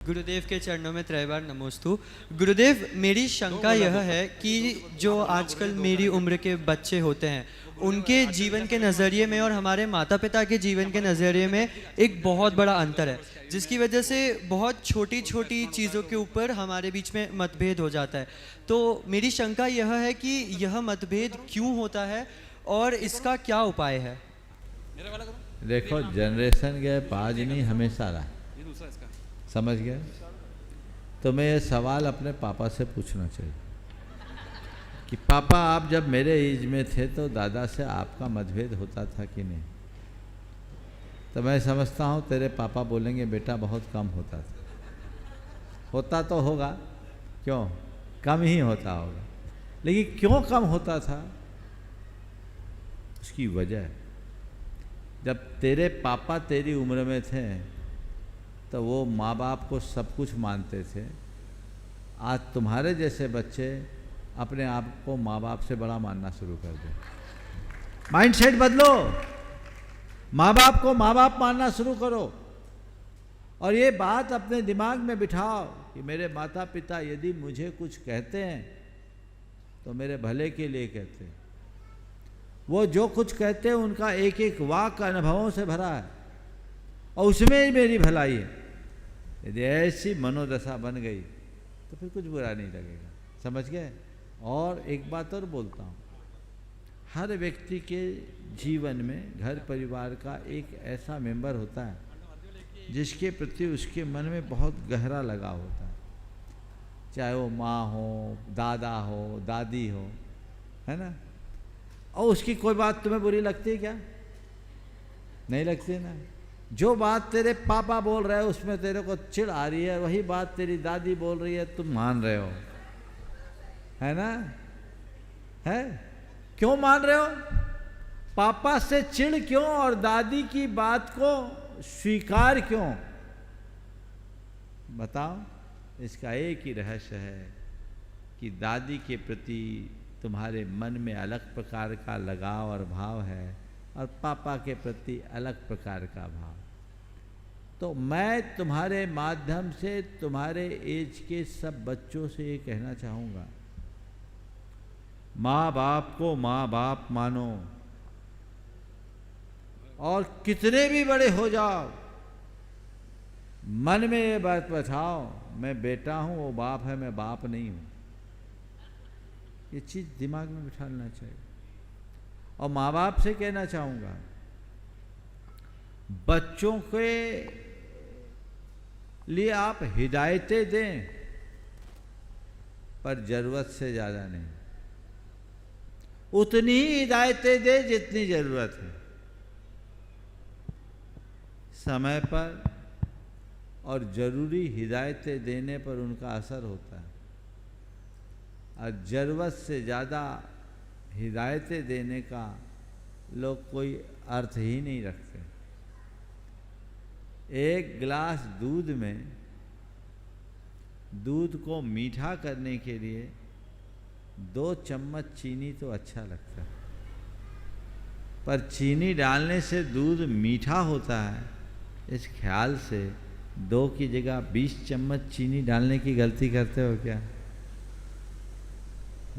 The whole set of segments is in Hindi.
गुरुदेव के चरणों में त्रैबार नमोस्तु। गुरुदेव, मेरी शंका यह है कि जो आजकल मेरी उम्र के बच्चे होते हैं उनके जीवन के नज़रिए में और हमारे माता पिता के जीवन के नज़रिए में एक बहुत बड़ा अंतर है, जिसकी वजह से बहुत छोटी छोटी चीज़ों के ऊपर हमारे बीच में मतभेद हो जाता है। तो मेरी शंका यह है कि यह मतभेद क्यों होता है और इसका क्या उपाय है? देखो, जनरेशन गैप आज नहीं हमेशा रहा, समझ गए? तुम्हें ये सवाल अपने पापा से पूछना चाहिए कि पापा, आप जब मेरे एज में थे तो दादा से आपका मतभेद होता था कि नहीं? तो मैं समझता हूँ तेरे पापा बोलेंगे बेटा बहुत कम होता था। होता तो होगा, क्यों कम ही होता होगा, लेकिन क्यों कम होता था उसकी वजह, जब तेरे पापा तेरी उम्र में थे तो वो माँ बाप को सब कुछ मानते थे। आज तुम्हारे जैसे बच्चे अपने आप को माँ बाप से बड़ा मानना शुरू कर दें। माइंडसेट बदलो, माँ बाप को माँ बाप मानना शुरू करो और ये बात अपने दिमाग में बिठाओ कि मेरे माता पिता यदि मुझे कुछ कहते हैं तो मेरे भले के लिए कहते हैं। वो जो कुछ कहते हैं उनका एक एक वाक्य अनुभवों से भरा है और उसमें ही मेरी भलाई है। यदि ऐसी मनोदशा बन गई तो फिर कुछ बुरा नहीं लगेगा, समझ गए? और एक बात और बोलता हूँ, हर व्यक्ति के जीवन में घर परिवार का एक ऐसा मेंबर होता है जिसके प्रति उसके मन में बहुत गहरा लगाव होता है, चाहे वो माँ हो, दादा हो, दादी हो, है ना? और उसकी कोई बात तुम्हें बुरी लगती है क्या? नहीं लगती ना। जो बात तेरे पापा बोल रहे हो उसमें तेरे को चिढ़ आ रही है, वही बात तेरी दादी बोल रही है तुम मान रहे हो, है ना? है? क्यों मान रहे हो? पापा से चिढ़ क्यों और दादी की बात को स्वीकार क्यों? बताओ। इसका एक ही रहस्य है कि दादी के प्रति तुम्हारे मन में अलग प्रकार का लगाव और भाव है और पापा के प्रति अलग प्रकार का भाव। तो मैं तुम्हारे माध्यम से तुम्हारे एज के सब बच्चों से ये कहना चाहूँगा, माँ बाप को माँ बाप मानो और कितने भी बड़े हो जाओ मन में ये बात बैठाओ, मैं बेटा हूँ, वो बाप है, मैं बाप नहीं हूँ। ये चीज़ दिमाग में बिठाना चाहिए। और माँ बाप से कहना चाहूँगा, बच्चों के लिए आप हिदायतें दें पर ज़रूरत से ज़्यादा नहीं, उतनी ही हिदायतें दें जितनी ज़रूरत है, समय पर और ज़रूरी हिदायतें देने पर उनका असर होता है। और ज़रूरत से ज़्यादा हिदायतें देने का लोग कोई अर्थ ही नहीं रखते। एक गिलास दूध में दूध को मीठा करने के लिए 2 चम्मच चीनी तो अच्छा लगता है, पर चीनी डालने से दूध मीठा होता है, इस ख्याल से 2 की जगह 20 चम्मच चीनी डालने की गलती करते हो क्या?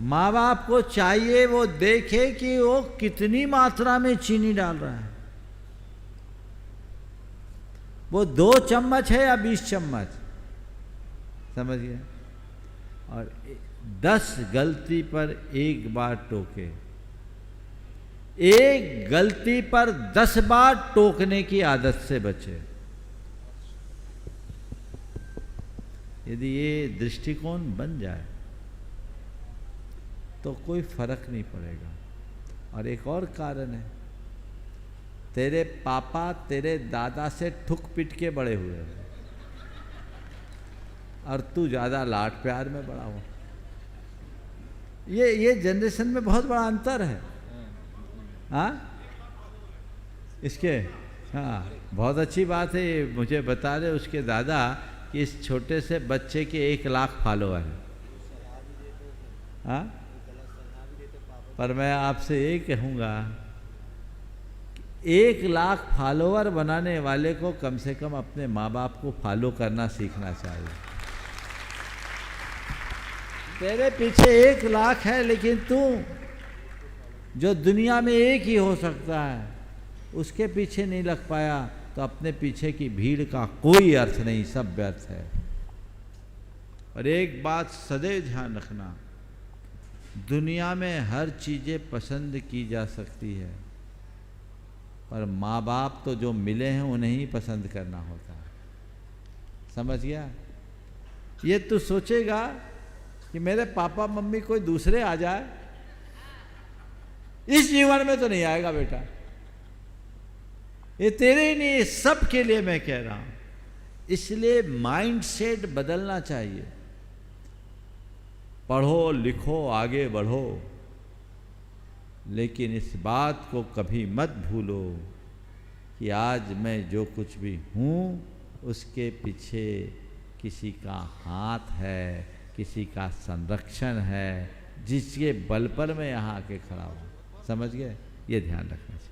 माँ बाप को चाहिए वो देखे कि वो कितनी मात्रा में चीनी डाल रहा है, वो 2 चम्मच है या 20 चम्मच, समझ गए? और 10 गलती पर एक बार टोके, एक गलती पर 10 बार टोकने की आदत से बचे। यदि ये दृष्टिकोण बन जाए तो कोई फर्क नहीं पड़ेगा। और एक और कारण है, तेरे पापा तेरे दादा से ठुक पिट के बड़े हुए हैं और तू ज़्यादा लाड प्यार में बड़ा हुआ। ये जनरेशन में बहुत बड़ा अंतर है। हाँ, इसके हाँ, बहुत अच्छी बात है। ये मुझे बता रहे उसके दादा कि इस छोटे से बच्चे के 1 लाख फॉलोअर हैं। हाँ, पर मैं आपसे ये कहूँगा 1 लाख फॉलोअर बनाने वाले को कम से कम अपने माँ बाप को फॉलो करना सीखना चाहिए। तेरे पीछे 1 लाख है, लेकिन तू जो दुनिया में एक ही हो सकता है उसके पीछे नहीं लग पाया, तो अपने पीछे की भीड़ का कोई अर्थ नहीं, सब व्यर्थ है। और एक बात सदैव ध्यान रखना, दुनिया में हर चीज़ें पसंद की जा सकती है, पर माँ बाप तो जो मिले हैं उन्हें ही पसंद करना होता है। समझ गया? ये तू सोचेगा कि मेरे पापा मम्मी कोई दूसरे आ जाए, इस जीवन में तो नहीं आएगा बेटा। ये तेरे ही नहीं, सब के लिए मैं कह रहा हूं। इसलिए माइंडसेट बदलना चाहिए। पढ़ो लिखो आगे बढ़ो, लेकिन इस बात को कभी मत भूलो कि आज मैं जो कुछ भी हूँ उसके पीछे किसी का हाथ है, किसी का संरक्षण है, जिसके बल पर मैं यहाँ आके खड़ा हूँ। समझ गए? ये ध्यान रखना चाहिए।